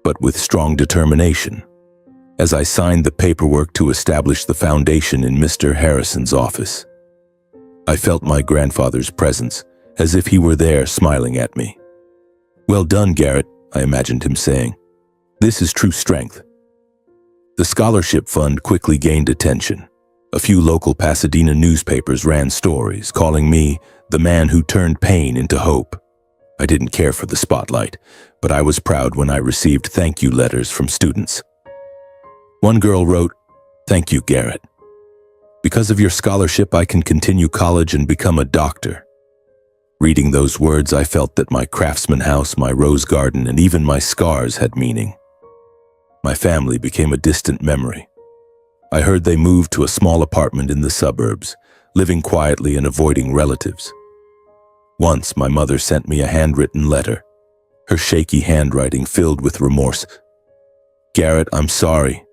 but with strong determination. As I signed the paperwork to establish the foundation in Mr. Harrison's office, I felt my grandfather's presence, as if he were there smiling at me. "Well done, Garrett," I imagined him saying. "This is true strength." The scholarship fund quickly gained attention. A few local Pasadena newspapers ran stories, calling me the man who turned pain into hope. I didn't care for the spotlight, but I was proud when I received thank you letters from students. One girl wrote, "Thank you, Garrett. Because of your scholarship, I can continue college and become a doctor." Reading those words, I felt that my Craftsman house, my rose garden, and even my scars had meaning. My family became a distant memory. I heard they moved to a small apartment in the suburbs, living quietly and avoiding relatives. Once, my mother sent me a handwritten letter, her shaky handwriting filled with remorse. "Garrett, I'm sorry.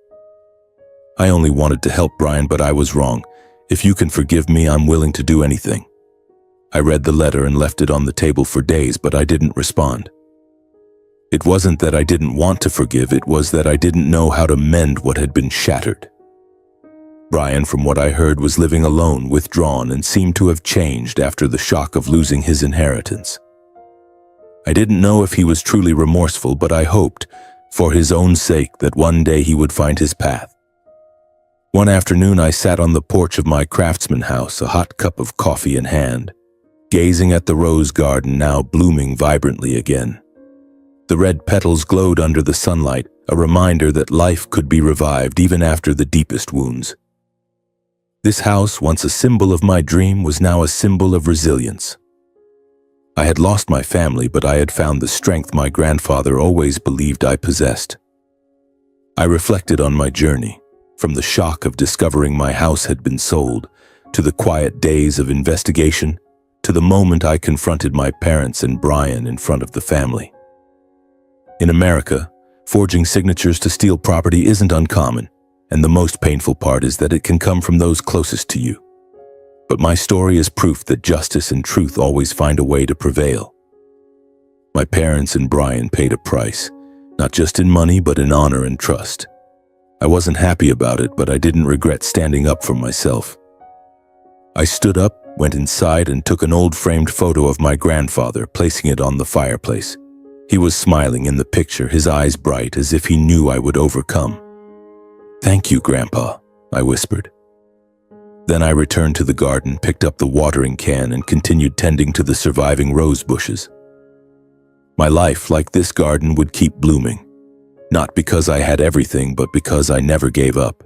I only wanted to help Brian, but I was wrong. If you can forgive me, I'm willing to do anything." I read the letter and left it on the table for days, but I didn't respond. It wasn't that I didn't want to forgive, it was that I didn't know how to mend what had been shattered. Brian, from what I heard, was living alone, withdrawn, and seemed to have changed after the shock of losing his inheritance. I didn't know if he was truly remorseful, but I hoped, for his own sake, that one day he would find his path. One afternoon I sat on the porch of my craftsman house, a hot cup of coffee in hand, gazing at the rose garden now blooming vibrantly again. The red petals glowed under the sunlight, a reminder that life could be revived even after the deepest wounds. This house, once a symbol of my dream, was now a symbol of resilience. I had lost my family, but I had found the strength my grandfather always believed I possessed. I reflected on my journey, from the shock of discovering my house had been sold, to the quiet days of investigation, to the moment I confronted my parents and Brian in front of the family. In America, forging signatures to steal property isn't uncommon, and the most painful part is that it can come from those closest to you. But my story is proof that justice and truth always find a way to prevail. My parents and Brian paid a price, not just in money but in honor and trust. I wasn't happy about it, but I didn't regret standing up for myself. I stood up, went inside, and took an old framed photo of my grandfather, placing it on the fireplace. He was smiling in the picture, his eyes bright, as if he knew I would overcome. "Thank you, Grandpa," I whispered. Then I returned to the garden, picked up the watering can, and continued tending to the surviving rose bushes. My life, like this garden, would keep blooming, not because I had everything, but because I never gave up.